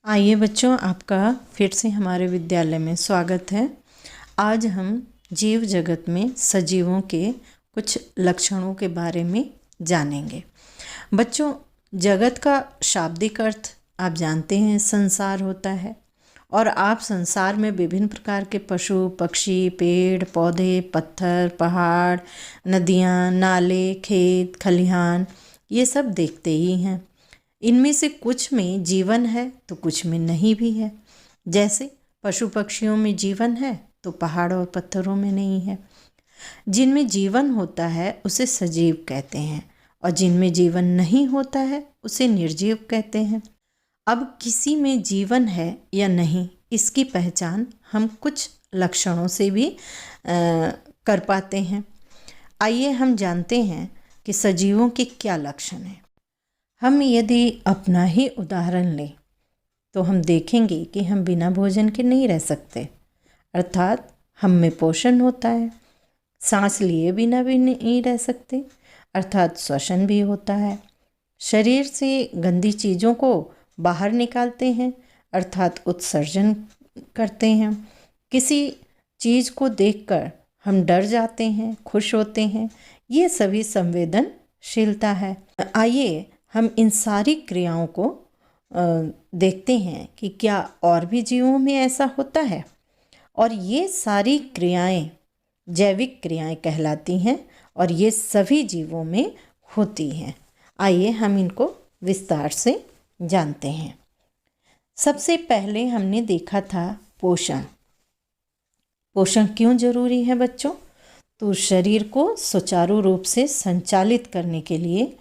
आइए बच्चों, आपका फिर से हमारे विद्यालय में स्वागत है। आज हम जीव जगत में सजीवों के कुछ लक्षणों के बारे में जानेंगे। बच्चों, जगत का शाब्दिक अर्थ आप जानते हैं, संसार होता है। और आप संसार में विभिन्न प्रकार के पशु पक्षी, पेड़ पौधे, पत्थर, पहाड़, नदियाँ, नाले, खेत, खलिहान, ये सब देखते ही हैं। इनमें से कुछ में जीवन है तो कुछ में नहीं भी है। जैसे पशु पक्षियों में जीवन है तो पहाड़ और पत्थरों में नहीं है। जिनमें जीवन होता है उसे सजीव कहते हैं और जिनमें जीवन नहीं होता है उसे निर्जीव कहते हैं। अब किसी में जीवन है या नहीं, इसकी पहचान हम कुछ लक्षणों से भी कर पाते हैं। आइए हम जानते हैं कि सजीवों के क्या लक्षण हैं। हम यदि अपना ही उदाहरण लें तो हम देखेंगे कि हम बिना भोजन के नहीं रह सकते, अर्थात हम में पोषण होता है। सांस लिए बिना भी नहीं रह सकते, अर्थात श्वसन भी होता है। शरीर से गंदी चीज़ों को बाहर निकालते हैं, अर्थात उत्सर्जन करते हैं। किसी चीज़ को देखकर हम डर जाते हैं, खुश होते हैं, ये सभी संवेदनशीलता है। आइए हम इन सारी क्रियाओं को देखते हैं कि क्या और भी जीवों में ऐसा होता है। और ये सारी क्रियाएं जैविक क्रियाएं कहलाती हैं और ये सभी जीवों में होती हैं। आइए हम इनको विस्तार से जानते हैं। सबसे पहले हमने देखा था पोषण। पोषण क्यों जरूरी है बच्चों? तो शरीर को सुचारू रूप से संचालित करने के लिए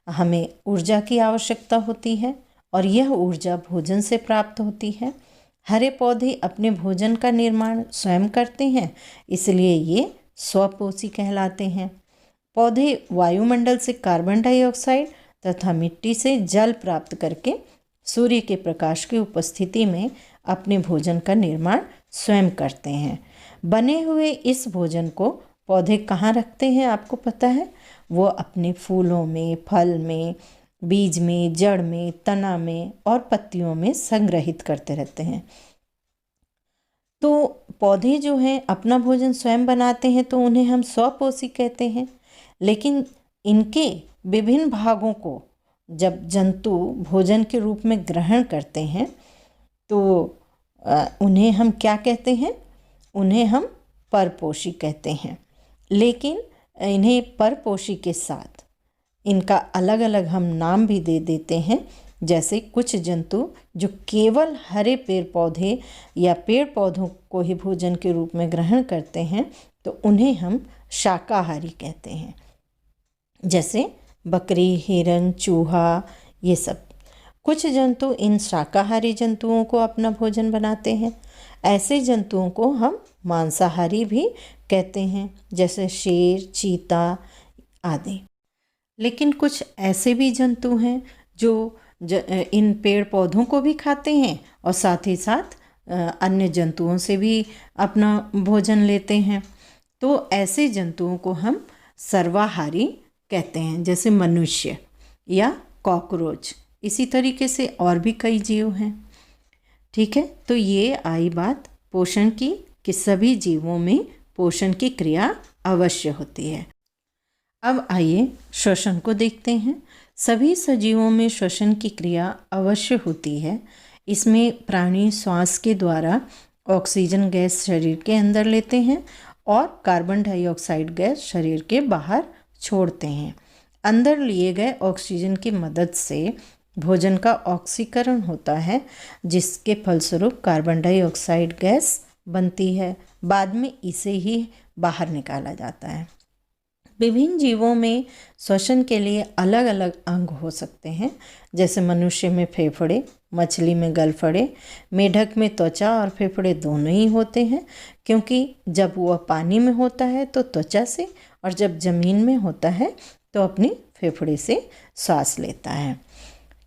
हमें ऊर्जा की आवश्यकता होती है और यह ऊर्जा भोजन से प्राप्त होती है। हरे पौधे अपने भोजन का निर्माण स्वयं करते हैं, इसलिए ये स्वपोषी कहलाते हैं। पौधे वायुमंडल से कार्बन डाइऑक्साइड तथा मिट्टी से जल प्राप्त करके सूर्य के प्रकाश की उपस्थिति में अपने भोजन का निर्माण स्वयं करते हैं। बने हुए इस भोजन को पौधे कहाँ रखते हैं आपको पता है? वो अपने फूलों में, फल में, बीज में, जड़ में, तना में और पत्तियों में संग्रहित करते रहते हैं। तो पौधे जो हैं अपना भोजन स्वयं बनाते हैं तो उन्हें हम स्वपोषी कहते हैं। लेकिन इनके विभिन्न भागों को जब जंतु भोजन के रूप में ग्रहण करते हैं तो उन्हें हम क्या कहते हैं? उन्हें हम परपोषी कहते हैं। लेकिन इन्हें परपोषी के साथ इनका अलग अलग हम नाम भी दे देते हैं। जैसे कुछ जंतु जो केवल हरे पेड़ पौधे या पेड़ पौधों को ही भोजन के रूप में ग्रहण करते हैं तो उन्हें हम शाकाहारी कहते हैं। जैसे बकरी, हिरन, चूहा, ये सब। कुछ जंतु इन शाकाहारी जंतुओं को अपना भोजन बनाते हैं। ऐसे जंतुओं को हम मांसाहारी भी कहते हैं, जैसे शेर, चीता आदि। लेकिन कुछ ऐसे भी जंतु हैं जो इन पेड़ पौधों को भी खाते हैं और साथ ही साथ अन्य जंतुओं से भी अपना भोजन लेते हैं। तो ऐसे जंतुओं को हम सर्वाहारी कहते हैं, जैसे मनुष्य या कॉकरोच। इसी तरीके से और भी कई जीव हैं। ठीक है, तो ये आई बात पोषण की कि सभी जीवों में पोषण की क्रिया अवश्य होती है। अब आइए श्वसन को देखते हैं। सभी सजीवों में श्वसन की क्रिया अवश्य होती है। इसमें प्राणी श्वास के द्वारा ऑक्सीजन गैस शरीर के अंदर लेते हैं और कार्बन डाइऑक्साइड गैस शरीर के बाहर छोड़ते हैं। अंदर लिए गए ऑक्सीजन की मदद से भोजन का ऑक्सीकरण होता है, जिसके फलस्वरूप कार्बन डाइऑक्साइड गैस बनती है। बाद में इसे ही बाहर निकाला जाता है। विभिन्न जीवों में श्वसन के लिए अलग अलग अंग हो सकते हैं। जैसे मनुष्य में फेफड़े, मछली में गलफड़े, मेढक में त्वचा और फेफड़े दोनों ही होते हैं, क्योंकि जब वह पानी में होता है तो त्वचा से और जब जमीन में होता है तो अपने फेफड़े से सांस लेता है।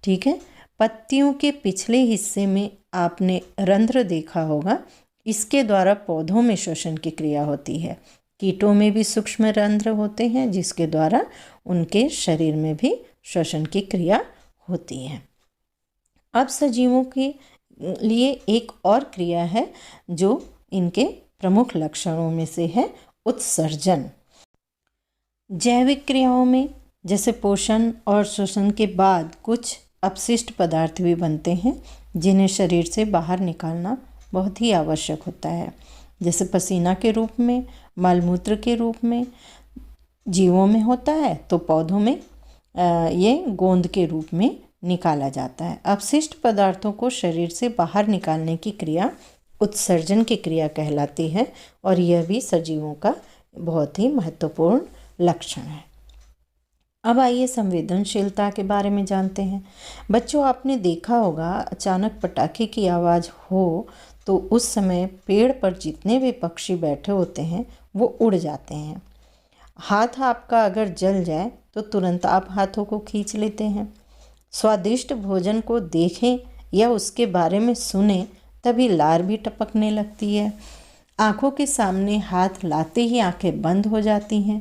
ठीक है, पत्तियों के पिछले हिस्से में आपने रंध्र देखा होगा। इसके द्वारा पौधों में श्वसन की क्रिया होती है। कीटों में भी सूक्ष्म रंध्र होते हैं, जिसके द्वारा उनके शरीर में भी श्वसन की क्रिया होती है। अब सजीवों की लिए एक और क्रिया है जो इनके प्रमुख लक्षणों में से है उत्सर्जन। जैविक क्रियाओं में जैसे पोषण और श्वसन के बाद कुछ अपशिष्ट पदार्थ भी बनते हैं जिन्हें शरीर से बाहर निकालना बहुत ही आवश्यक होता है, जैसे पसीना के रूप में, मलमूत्र के रूप में जीवों में होता है, तो पौधों में ये गोंद के रूप में निकाला जाता है। अपशिष्ट पदार्थों को शरीर से बाहर निकालने की क्रिया उत्सर्जन की क्रिया कहलाती है और यह भी सजीवों का बहुत ही महत्वपूर्ण लक्षण है। अब आइए संवेदनशीलता के बारे में जानते हैं। बच्चों, आपने देखा होगा अचानक पटाखे की आवाज़ हो तो उस समय पेड़ पर जितने भी पक्षी बैठे होते हैं वो उड़ जाते हैं। हाथ आपका अगर जल जाए तो तुरंत आप हाथों को खींच लेते हैं। स्वादिष्ट भोजन को देखें या उसके बारे में सुने तभी लार भी टपकने लगती है। आँखों के सामने हाथ लाते ही आंखें बंद हो जाती हैं।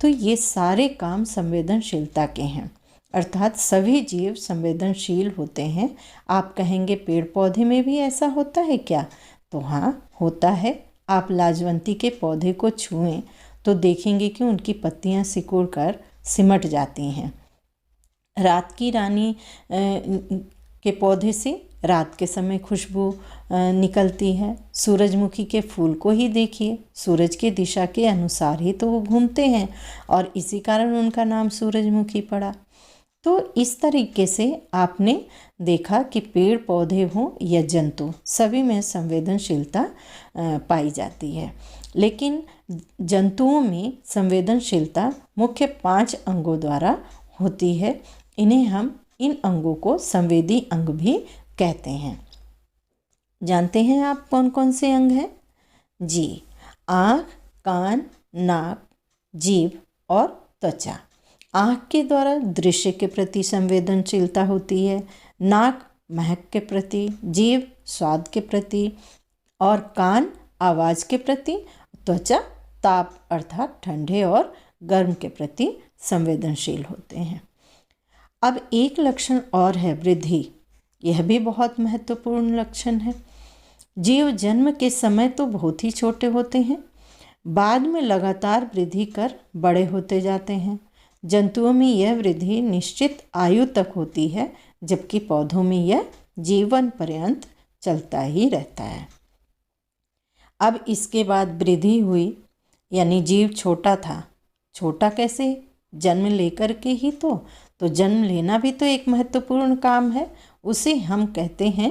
तो ये सारे काम संवेदनशीलता के हैं, अर्थात सभी जीव संवेदनशील होते हैं। आप कहेंगे पेड़ पौधे में भी ऐसा होता है क्या? तो हाँ, होता है। आप लाजवंती के पौधे को छुएं तो देखेंगे कि उनकी पत्तियां सिकुड़ कर सिमट जाती हैं। रात की रानी के पौधे से रात के समय खुशबू निकलती है। सूरजमुखी के फूल को ही देखिए, सूरज की दिशा के अनुसार ही तो वो घूमते हैं और इसी कारण उनका नाम सूरजमुखी पड़ा। तो इस तरीके से आपने देखा कि पेड़ पौधे हों या जंतु, सभी में संवेदनशीलता पाई जाती है। लेकिन जंतुओं में संवेदनशीलता मुख्य 5 अंगों द्वारा होती है। इन्हें हम इन अंगों को संवेदी अंग भी कहते हैं। जानते हैं आप कौन कौन से अंग हैं? जी, आँख, कान, नाक, जीभ और त्वचा। आँख के द्वारा दृश्य के प्रति संवेदनशीलता होती है, नाक महक के प्रति, जीभ स्वाद के प्रति और कान आवाज़ के प्रति, त्वचा ताप अर्थात ठंडे और गर्म के प्रति संवेदनशील होते हैं। अब एक लक्षण और है वृद्धि। यह भी बहुत महत्वपूर्ण लक्षण है। जीव जन्म के समय तो बहुत ही छोटे होते हैं, बाद में लगातार वृद्धि कर बड़े होते जाते हैं। जंतुओं में यह वृद्धि निश्चित आयु तक होती है, जबकि पौधों में यह जीवन पर्यंत चलता ही रहता है। अब इसके बाद वृद्धि हुई, यानी जीव छोटा था। छोटा कैसे? जन्म लेकर के ही तो जन्म लेना भी तो एक महत्वपूर्ण काम है। उसे हम कहते हैं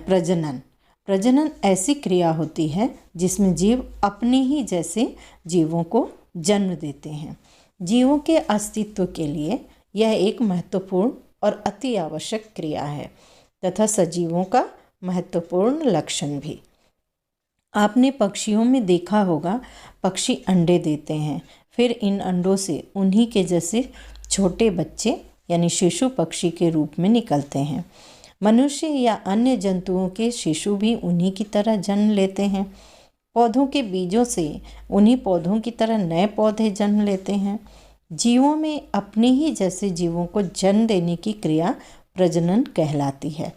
प्रजनन। प्रजनन ऐसी क्रिया होती है जिसमें जीव अपने ही जैसे जीवों को जन्म देते हैं। जीवों के अस्तित्व के लिए यह एक महत्वपूर्ण और अति आवश्यक क्रिया है तथा सजीवों का महत्वपूर्ण लक्षण भी। आपने पक्षियों में देखा होगा, पक्षी अंडे देते हैं, फिर इन अंडों से उन्हीं के जैसे छोटे बच्चे यानी शिशु पक्षी के रूप में निकलते हैं। मनुष्य या अन्य जंतुओं के शिशु भी उन्हीं की तरह जन्म लेते हैं। पौधों के बीजों से उन्हीं पौधों की तरह नए पौधे जन्म लेते हैं। जीवों में अपने ही जैसे जीवों को जन्म देने की क्रिया प्रजनन कहलाती है।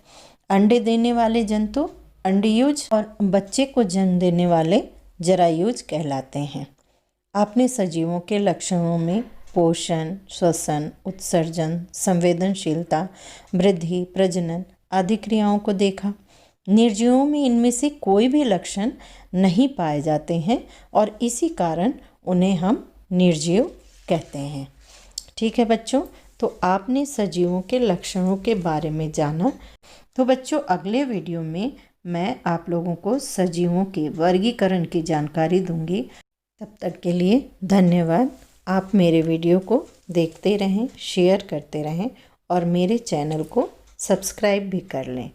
अंडे देने वाले जंतु अंडयुज और बच्चे को जन्म देने वाले जरायुज कहलाते हैं। आपने सजीवों के लक्षणों में पोषण, श्वसन, उत्सर्जन, संवेदनशीलता, वृद्धि, प्रजनन आदि क्रियाओं को देखा। निर्जीवों में इनमें से कोई भी लक्षण नहीं पाए जाते हैं और इसी कारण उन्हें हम निर्जीव कहते हैं। ठीक है बच्चों, तो आपने सजीवों के लक्षणों के बारे में जाना। तो बच्चों, अगले वीडियो में मैं आप लोगों को सजीवों के वर्गीकरण की जानकारी दूंगी। तब तक के लिए धन्यवाद। आप मेरे वीडियो को देखते रहें, शेयर करते रहें और मेरे चैनल को सब्सक्राइब भी कर लें।